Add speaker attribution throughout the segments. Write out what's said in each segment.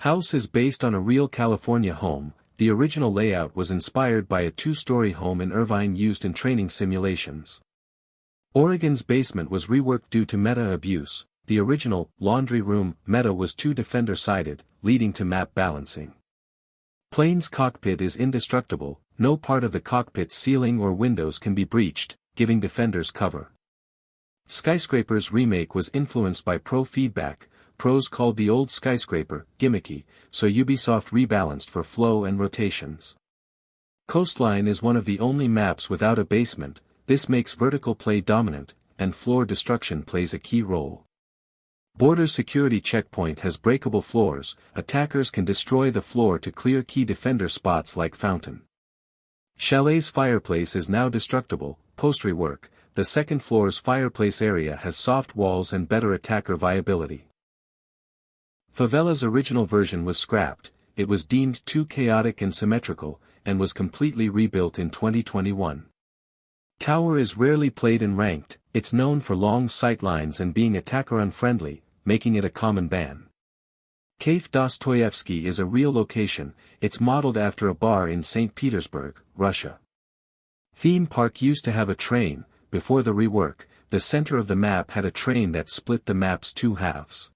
Speaker 1: House is based on a real California home. The original layout was inspired by a two-story home in Irvine used in training simulations. Oregon's basement was reworked due to meta abuse. The original laundry room meta was too defender-sided, leading to map balancing. Plane's cockpit is indestructible. No part of the cockpit's ceiling or windows can be breached, giving defenders cover. Skyscraper's remake was influenced by pro feedback. Pros called the old Skyscraper gimmicky, so Ubisoft rebalanced for flow and rotations. Coastline is one of the only maps without a basement. This makes vertical play dominant, and floor destruction plays a key role. Border security checkpoint has breakable floors. Attackers can destroy the floor to clear key defender spots like Fountain. Chalet's fireplace is now destructible. Post-rework, the second floor's fireplace area has soft walls and better attacker viability. Favela's original version was scrapped. It was deemed too chaotic and symmetrical, and was completely rebuilt in 2021. Tower is rarely played in ranked. It's known for long sightlines and being attacker-unfriendly, making it a common ban. Café Dostoyevsky is a real location. It's modeled after a bar in St. Petersburg, Russia. Theme Park used to have a train. Before the rework, the center of the map had a train that split the map's two halves.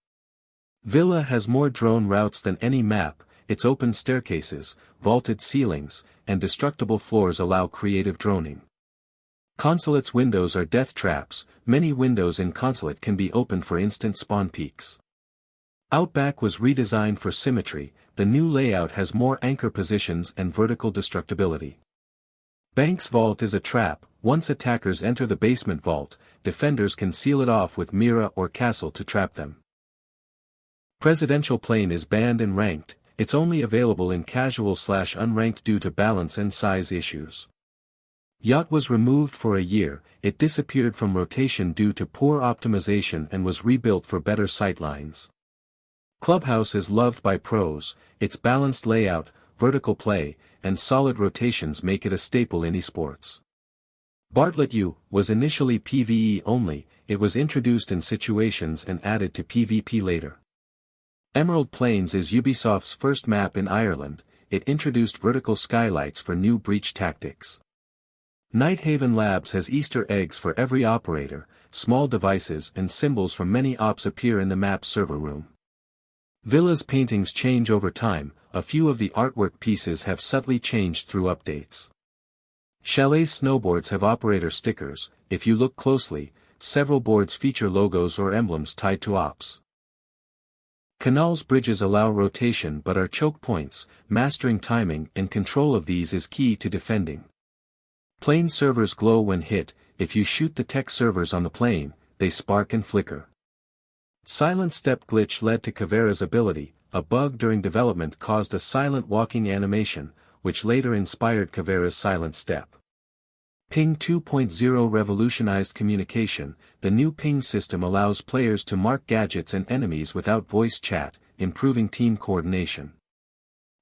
Speaker 1: Villa has more drone routes than any map. Its open staircases, vaulted ceilings, and destructible floors allow creative droning. Consulate's windows are death traps. Many windows in Consulate can be opened for instant spawn peaks. Outback was redesigned for symmetry. The new layout has more anchor positions and vertical destructibility. Bank's Vault is a trap. Once attackers enter the basement vault, defenders can seal it off with Mira or Castle to trap them. Presidential Plane is banned in ranked. It's only available in casual/unranked due to balance and size issues. Yacht was removed for a year. It disappeared from rotation due to poor optimization and was rebuilt for better sightlines. Clubhouse is loved by pros. Its balanced layout, vertical play, and solid rotations make it a staple in esports. Bartlett U was initially PvE only. It was introduced in situations and added to PvP later. Emerald Plains is Ubisoft's first map in Ireland. It introduced vertical skylights for new breach tactics. Nighthaven Labs has Easter eggs for every operator. Small devices and symbols from many ops appear in the map's server room. Villa's paintings change over time. A few of the artwork pieces have subtly changed through updates. Chalet's snowboards have operator stickers. If you look closely, several boards feature logos or emblems tied to ops. Canal's bridges allow rotation but are choke points. Mastering timing and control of these is key to defending. Plane servers glow when hit. If you shoot the tech servers on the plane, they spark and flicker. Silent step glitch led to Caveira's ability. A bug during development caused a silent walking animation, which later inspired Caveira's silent step. Ping 2.0 revolutionized communication. The new ping system allows players to mark gadgets and enemies without voice chat, improving team coordination.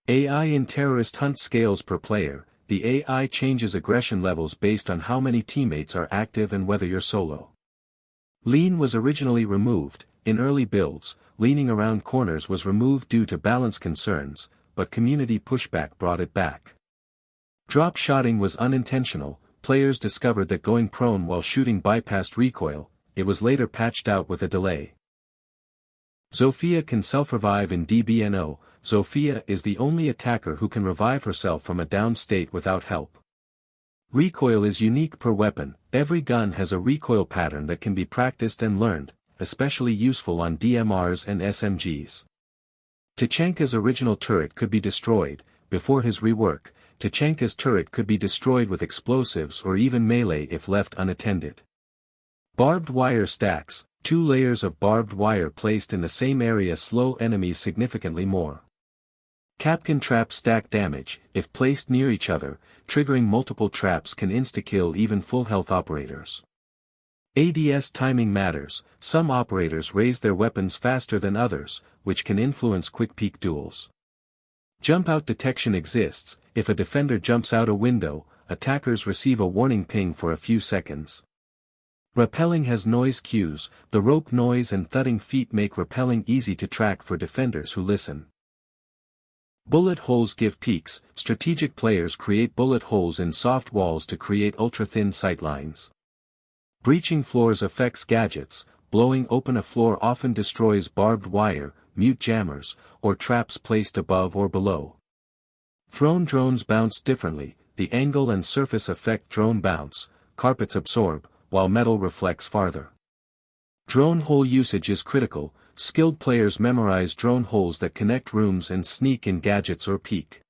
Speaker 1: AI in Terrorist Hunt scales per player. The AI changes aggression levels based on how many teammates are active and whether you're solo. Lean was originally removed. In early builds, leaning around corners was removed due to balance concerns, but community pushback brought it back. Drop shotting was unintentional. Players discovered that going prone while shooting bypassed recoil. It was later patched out with a delay. Zofia can self-revive in DBNO. Zofia is the only attacker who can revive herself from a down state without help. Recoil is unique per weapon. Every gun has a recoil pattern that can be practiced and learned, especially useful on DMRs and SMGs. Tachanka's original turret could be destroyed. Before his rework, Tachanka's turret could be destroyed with explosives or even melee if left unattended. Barbed wire stacks. 2 layers of barbed wire placed in the same area slow enemies significantly more. Kapkan traps stack damage. If placed near each other, triggering multiple traps can insta-kill even full health operators. ADS timing matters. Some operators raise their weapons faster than others, which can influence quick peek duels. Jump out detection exists. If a defender jumps out a window, attackers receive a warning ping for a few seconds. Rappelling has noise cues. The rope noise and thudding feet make rappelling easy to track for defenders who listen. Bullet holes give peaks. Strategic players create bullet holes in soft walls to create ultra-thin sightlines. Breaching floors affects gadgets. Blowing open a floor often destroys barbed wire, mute jammers, or traps placed above or below. Thrown drones bounce differently. The angle and surface affect drone bounce. Carpets absorb, while metal reflects farther. Drone hole usage is critical. Skilled players memorize drone holes that connect rooms and sneak in gadgets or peek.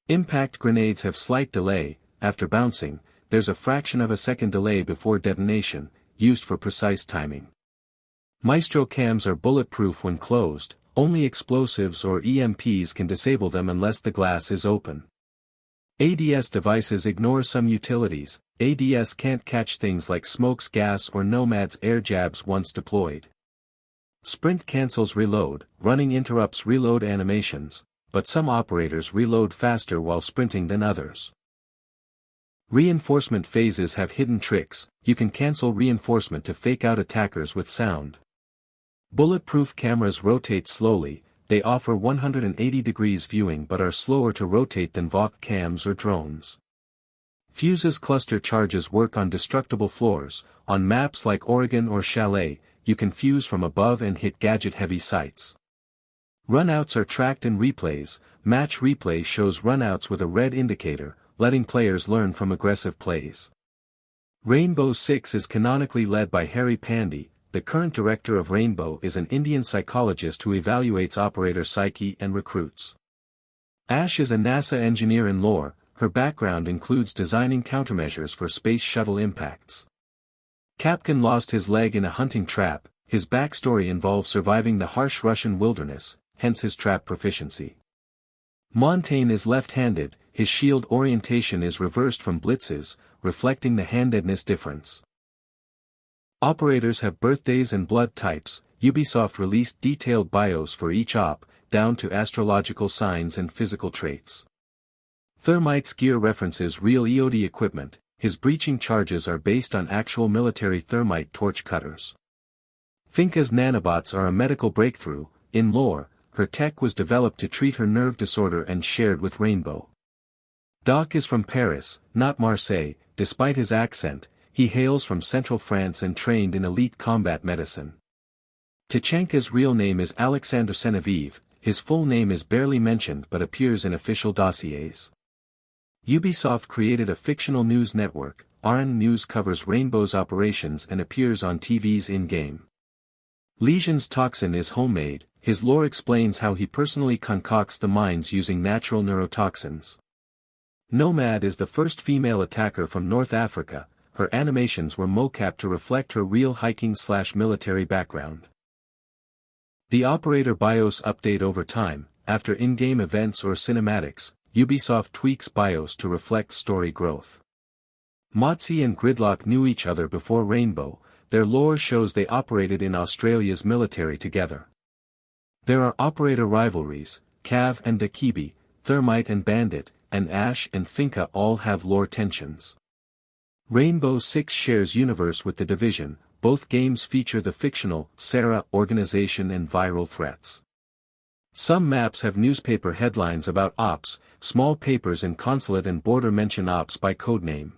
Speaker 1: Impact grenades have slight delay. After bouncing, there's a fraction of a second delay before detonation, used for precise timing. Maestro cams are bulletproof when closed. Only explosives or EMPs can disable them unless the glass is open. ADS devices ignore some utilities. ADS can't catch things like smokes, gas, or Nomad's air jabs once deployed. Sprint cancels reload. Running interrupts reload animations, but some operators reload faster while sprinting than others. Reinforcement phases have hidden tricks. You can cancel reinforcement to fake out attackers with sound. Bulletproof cameras rotate slowly. They offer 180 degrees viewing but are slower to rotate than VOC cams or drones. Fuses cluster charges work on destructible floors. On maps like Oregon or Chalet, you can fuse from above and hit gadget-heavy sites. Runouts are tracked in replays. Match replay shows runouts with a red indicator, letting players learn from aggressive plays. Rainbow Six is canonically led by Harry Pandey. The current director of Rainbow is an Indian psychologist who evaluates operator psyche and recruits. Ash is a NASA engineer in lore. Her background includes designing countermeasures for space shuttle impacts. Kapkan lost his leg in a hunting trap. His backstory involves surviving the harsh Russian wilderness, hence his trap proficiency. Montaigne is left-handed. His shield orientation is reversed from Blitz's, reflecting the handedness difference. Operators have birthdays and blood types. Ubisoft released detailed BIOS for each op, down to astrological signs and physical traits. Thermite's gear references real EOD equipment. His breaching charges are based on actual military thermite torch cutters. Finka's nanobots are a medical breakthrough. In lore, her tech was developed to treat her nerve disorder and shared with Rainbow. Doc is from Paris, not Marseille. Despite his accent, he hails from central France and trained in elite combat medicine. Tachenka's real name is Alexander Senevieve. His full name is barely mentioned but appears in official dossiers. Ubisoft created a fictional news network. RN News covers Rainbow's operations and appears on TV's in-game. Legion's toxin is homemade. His lore explains how he personally concocts the mines using natural neurotoxins. Nomad is the first female attacker from North Africa. Her animations were mocapped to reflect her real hiking/military background. The operator BIOS update over time. After in-game events or cinematics, Ubisoft tweaks BIOS to reflect story growth. Motzi and Gridlock knew each other before Rainbow. Their lore shows they operated in Australia's military together. There are operator rivalries. Cav and Dakibi, Thermite and Bandit, and Ash and Finka all have lore tensions. Rainbow Six shares universe with The Division. Both games feature the fictional Sarah organization and viral threats. Some maps have newspaper headlines about ops. Small papers in consulate and border mention ops by codename.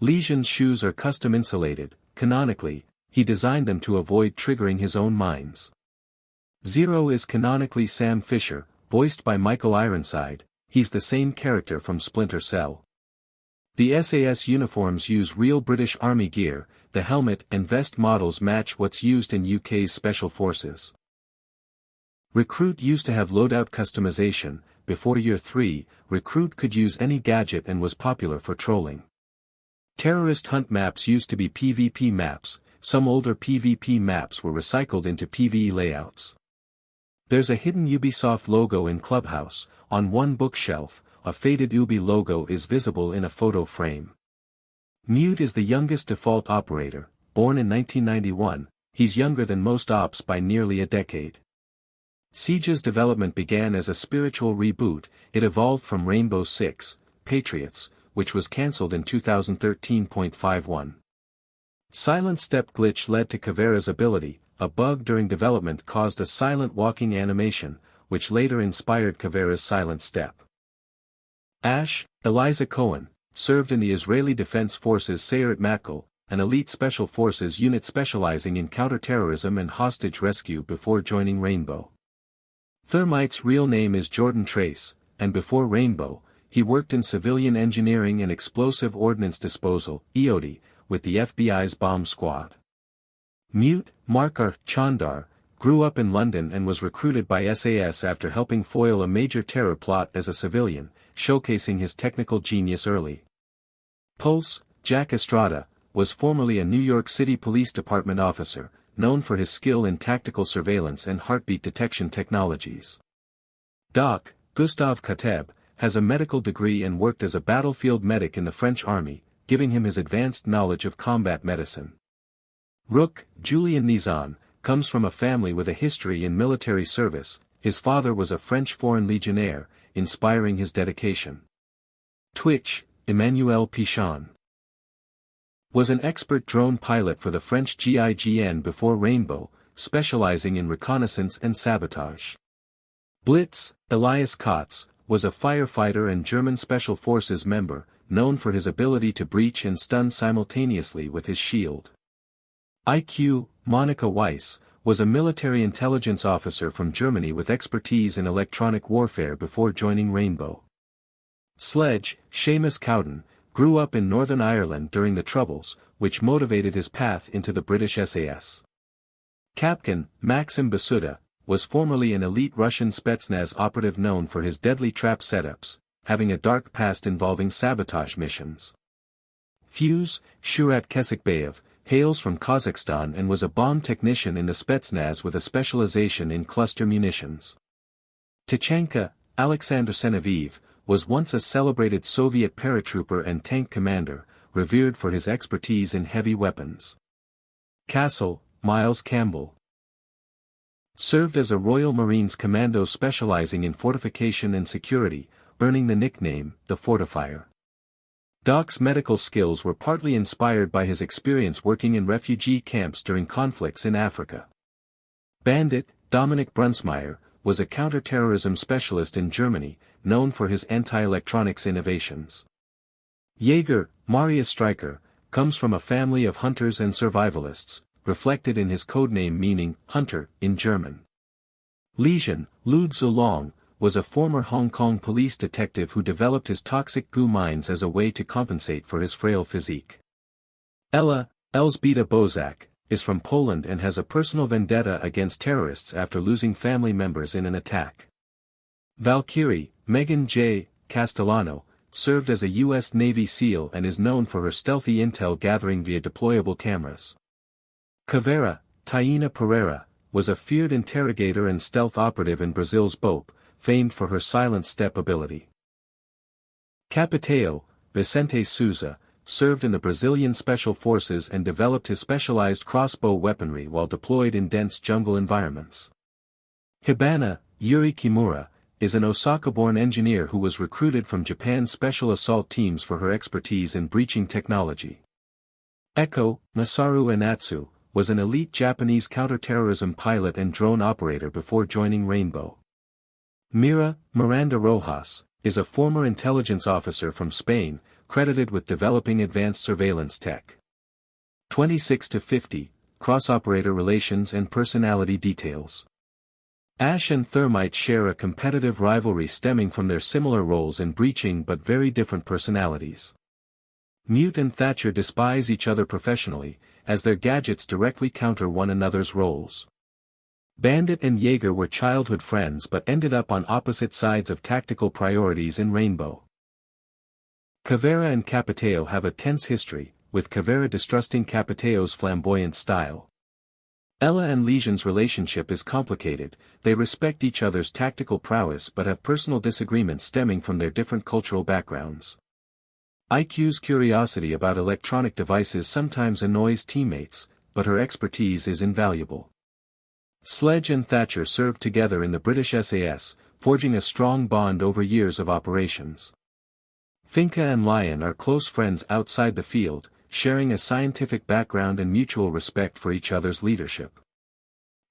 Speaker 1: Legion's shoes are custom insulated. Canonically, he designed them to avoid triggering his own mines. Zero is canonically Sam Fisher, voiced by Michael Ironside. He's the same character from Splinter Cell. The SAS uniforms use real British Army gear. The helmet and vest models match what's used in UK's Special Forces. Recruit used to have loadout customization. Before Year 3, Recruit could use any gadget and was popular for trolling. Terrorist hunt maps used to be PvP maps. Some older PvP maps were recycled into PvE layouts. There's a hidden Ubisoft logo in Clubhouse. On one bookshelf, a faded Ubi logo is visible in a photo frame. Mute is the youngest default operator. Born in 1991, he's younger than most ops by nearly a decade. Siege's development began as a spiritual reboot. It evolved from Rainbow Six, Patriots, which was cancelled in 2013.51. Silent step glitch led to Caveira's ability. A bug during development caused a silent walking animation. which later inspired Kavera's Silent Step. Ash, Eliza Cohen, served in the Israeli Defense Forces Sayeret Matkal, an elite special forces unit specializing in counterterrorism and hostage rescue before joining Rainbow. Thermite's real name is Jordan Trace, and before Rainbow, he worked in civilian engineering and explosive ordnance disposal, EOD, with the FBI's bomb squad. Mute, Markar Chandar, grew up in London and was recruited by SAS after helping foil a major terror plot as a civilian, showcasing his technical genius early. Pulse, Jack Estrada, was formerly a New York City Police Department officer, known for his skill in tactical surveillance and heartbeat detection technologies. Doc, Gustave Kateb, has a medical degree and worked as a battlefield medic in the French army, giving him his advanced knowledge of combat medicine. Rook, Julian Nizan, comes from a family with a history in military service. His father was a French Foreign Legionnaire, inspiring his dedication. Twitch, Emmanuel Pichon, was an expert drone pilot for the French GIGN before Rainbow, specializing in reconnaissance and sabotage. Blitz, Elias Kotz, was a firefighter and German Special Forces member, known for his ability to breach and stun simultaneously with his shield. IQ, Monica Weiss, was a military intelligence officer from Germany with expertise in electronic warfare before joining Rainbow. Sledge, Seamus Cowden, grew up in Northern Ireland during the Troubles, which motivated his path into the British SAS. Kapkan, Maxim Basuda, was formerly an elite Russian Spetsnaz operative known for his deadly trap setups, having a dark past involving sabotage missions. Fuse, Shurat Kesikbayev, hails from Kazakhstan and was a bomb technician in the Spetsnaz with a specialization in cluster munitions. Tachenka, Alexander Seneviv, was once a celebrated Soviet paratrooper and tank commander, revered for his expertise in heavy weapons. Castle, Miles Campbell, served as a Royal Marines commando specializing in fortification and security, earning the nickname, the Fortifier. Doc's medical skills were partly inspired by his experience working in refugee camps during conflicts in Africa. Bandit, Dominic Brunsmeyer, was a counterterrorism specialist in Germany, known for his anti-electronics innovations. Jaeger, Marius Stryker, comes from a family of hunters and survivalists, reflected in his codename meaning hunter in German. Lesion, Lud Zulong, was a former Hong Kong police detective who developed his toxic goo mines as a way to compensate for his frail physique. Ella, Elżbieta Bozak, is from Poland and has a personal vendetta against terrorists after losing family members in an attack. Valkyrie, Megan J. Castellano, served as a U.S. Navy SEAL and is known for her stealthy intel gathering via deployable cameras. Kavera, Taina Pereira, was a feared interrogator and stealth operative in Brazil's BOPE, famed for her silent step ability. Capitão, Vicente Souza, served in the Brazilian Special Forces and developed his specialized crossbow weaponry while deployed in dense jungle environments. Hibana, Yuri Kimura, is an Osaka-born engineer who was recruited from Japan's special assault teams for her expertise in breaching technology. Echo, Masaru Inatsu, was an elite Japanese counterterrorism pilot and drone operator before joining Rainbow. Mira, Miranda Rojas, is a former intelligence officer from Spain, credited with developing advanced surveillance tech. 26 to 50, cross-operator relations and personality details. Ash and Thermite share a competitive rivalry stemming from their similar roles in breaching but very different personalities. Mute and Thatcher despise each other professionally, as their gadgets directly counter one another's roles. Bandit and Jaeger were childhood friends but ended up on opposite sides of tactical priorities in Rainbow. Kavera and Capitão have a tense history, with Kavera distrusting Capitão's flamboyant style. Ella and Lesion's relationship is complicated, they respect each other's tactical prowess but have personal disagreements stemming from their different cultural backgrounds. IQ's curiosity about electronic devices sometimes annoys teammates, but her expertise is invaluable. Sledge and Thatcher served together in the British SAS, forging a strong bond over years of operations. Finca and Lion are close friends outside the field, sharing a scientific background and mutual respect for each other's leadership.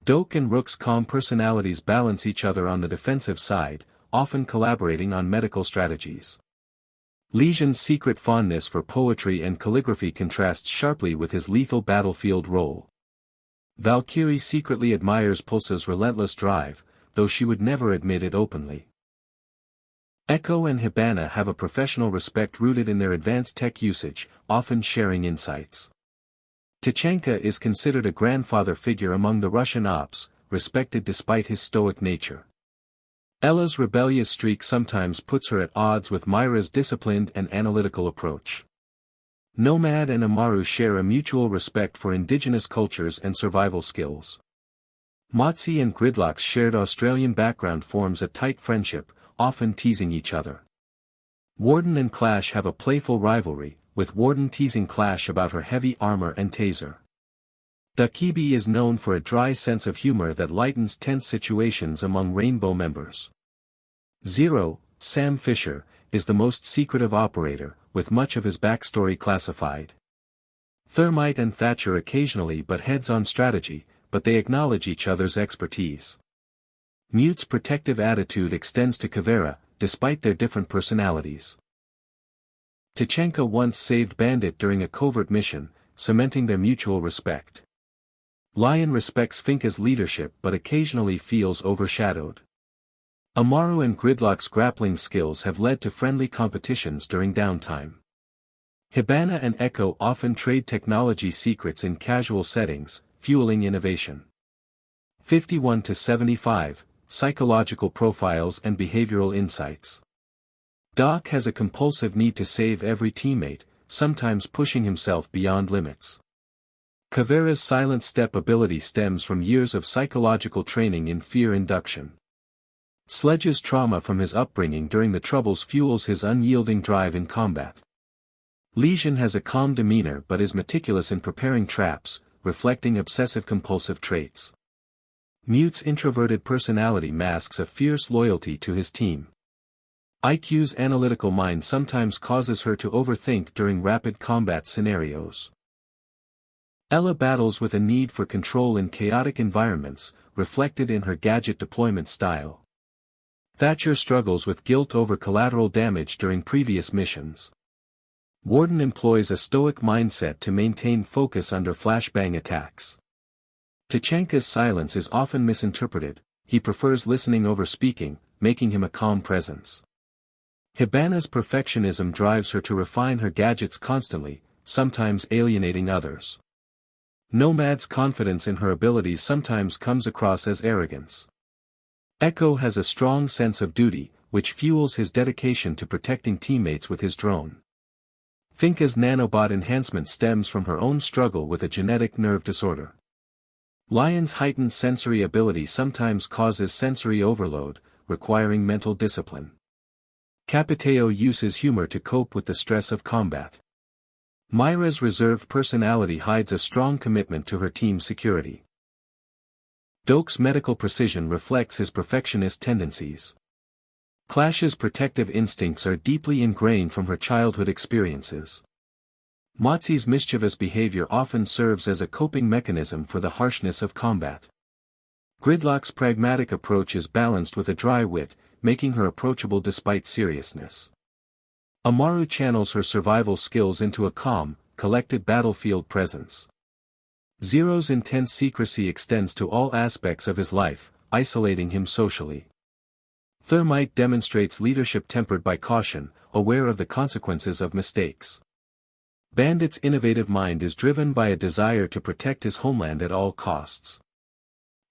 Speaker 1: Doke and Rook's calm personalities balance each other on the defensive side, often collaborating on medical strategies. Lesion's secret fondness for poetry and calligraphy contrasts sharply with his lethal battlefield role. Valkyrie secretly admires Pulse's relentless drive, though she would never admit it openly. Echo and Hibana have a professional respect rooted in their advanced tech usage, often sharing insights. Tachenka is considered a grandfather figure among the Russian ops, respected despite his stoic nature. Ella's rebellious streak sometimes puts her at odds with Myra's disciplined and analytical approach. Nomad and Amaru share a mutual respect for indigenous cultures and survival skills. Motzi and Gridlock's shared Australian background forms a tight friendship, often teasing each other. Warden and Clash have a playful rivalry, with Warden teasing Clash about her heavy armor and taser. Dakibi is known for a dry sense of humor that lightens tense situations among Rainbow members. Zero, Sam Fisher, is the most secretive operator, with much of his backstory classified. Thermite and Thatcher occasionally butt heads on strategy, but they acknowledge each other's expertise. Mute's protective attitude extends to Kavera, despite their different personalities. Tachenka once saved Bandit during a covert mission, cementing their mutual respect. Lion respects Finka's leadership but occasionally feels overshadowed. Amaru and Gridlock's grappling skills have led to friendly competitions during downtime. Hibana and Echo often trade technology secrets in casual settings, fueling innovation. 51-75, Psychological Profiles and Behavioral Insights. Doc has a compulsive need to save every teammate, sometimes pushing himself beyond limits. Kavera's silent step ability stems from years of psychological training in fear induction. Sledge's trauma from his upbringing during the Troubles fuels his unyielding drive in combat. Lesion has a calm demeanor but is meticulous in preparing traps, reflecting obsessive-compulsive traits. Mute's introverted personality masks a fierce loyalty to his team. IQ's analytical mind sometimes causes her to overthink during rapid combat scenarios. Ella battles with a need for control in chaotic environments, reflected in her gadget deployment style. Thatcher struggles with guilt over collateral damage during previous missions. Warden employs a stoic mindset to maintain focus under flashbang attacks. Tachenka's silence is often misinterpreted, he prefers listening over speaking, making him a calm presence. Hibana's perfectionism drives her to refine her gadgets constantly, sometimes alienating others. Nomad's confidence in her abilities sometimes comes across as arrogance. Echo has a strong sense of duty, which fuels his dedication to protecting teammates with his drone. Finka's nanobot enhancement stems from her own struggle with a genetic nerve disorder. Lion's heightened sensory ability sometimes causes sensory overload, requiring mental discipline. Capiteo uses humor to cope with the stress of combat. Myra's reserved personality hides a strong commitment to her team's security. Doke's medical precision reflects his perfectionist tendencies. Clash's protective instincts are deeply ingrained from her childhood experiences. Motzi's mischievous behavior often serves as a coping mechanism for the harshness of combat. Gridlock's pragmatic approach is balanced with a dry wit, making her approachable despite seriousness. Amaru channels her survival skills into a calm, collected battlefield presence. Zero's intense secrecy extends to all aspects of his life, isolating him socially. Thermite demonstrates leadership tempered by caution, aware of the consequences of mistakes. Bandit's innovative mind is driven by a desire to protect his homeland at all costs.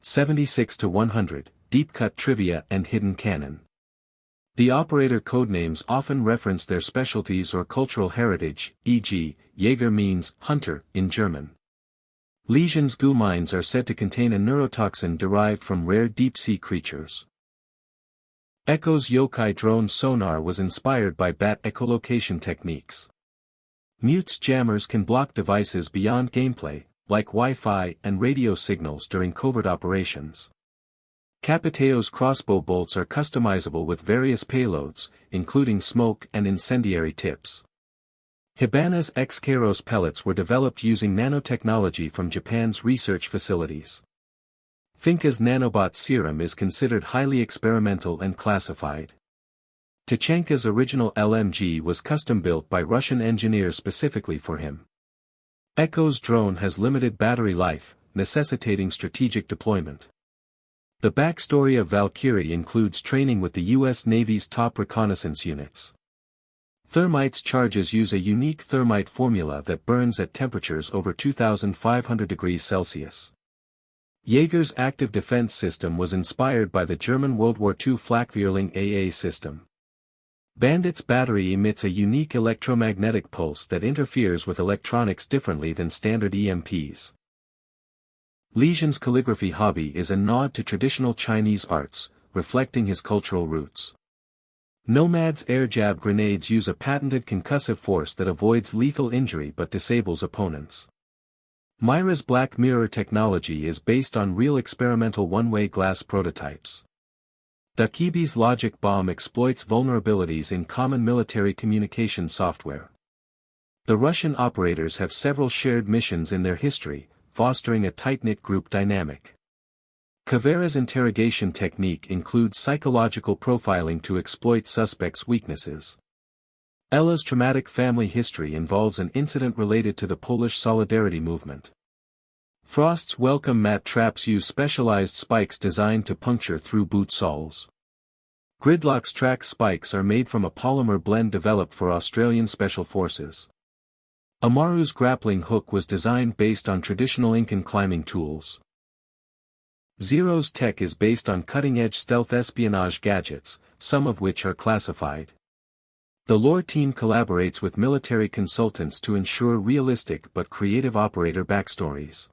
Speaker 1: 76-100, Deep Cut Trivia and Hidden Canon. The operator codenames often reference their specialties or cultural heritage, e.g., Jäger means hunter in German. Lesion's goo mines are said to contain a neurotoxin derived from rare deep-sea creatures. Echo's yokai drone sonar was inspired by bat echolocation techniques. Mute's jammers can block devices beyond gameplay, like Wi-Fi and radio signals during covert operations. Capiteo's crossbow bolts are customizable with various payloads, including smoke and incendiary tips. Hibana's X-Kairos pellets were developed using nanotechnology from Japan's research facilities. Finka's nanobot serum is considered highly experimental and classified. Tachenka's original LMG was custom-built by Russian engineers specifically for him. Echo's drone has limited battery life, necessitating strategic deployment. The backstory of Valkyrie includes training with the U.S. Navy's top reconnaissance units. Thermite's charges use a unique thermite formula that burns at temperatures over 2,500 degrees Celsius. Jaeger's active defense system was inspired by the German World War II Flakvierling AA system. Bandit's battery emits a unique electromagnetic pulse that interferes with electronics differently than standard EMPs. Lesion's calligraphy hobby is a nod to traditional Chinese arts, reflecting his cultural roots. Nomad's air jab grenades use a patented concussive force that avoids lethal injury but disables opponents. Myra's Black Mirror technology is based on real experimental one-way glass prototypes. Dakibi's logic bomb exploits vulnerabilities in common military communication software. The Russian operators have several shared missions in their history, fostering a tight-knit group dynamic. Caveira's interrogation technique includes psychological profiling to exploit suspects' weaknesses. Ella's traumatic family history involves an incident related to the Polish Solidarity movement. Frost's welcome mat traps use specialized spikes designed to puncture through boot soles. Gridlock's track spikes are made from a polymer blend developed for Australian Special Forces. Amaru's grappling hook was designed based on traditional Incan climbing tools. Zero's tech is based on cutting-edge stealth espionage gadgets, some of which are classified. The lore team collaborates with military consultants to ensure realistic but creative operator backstories.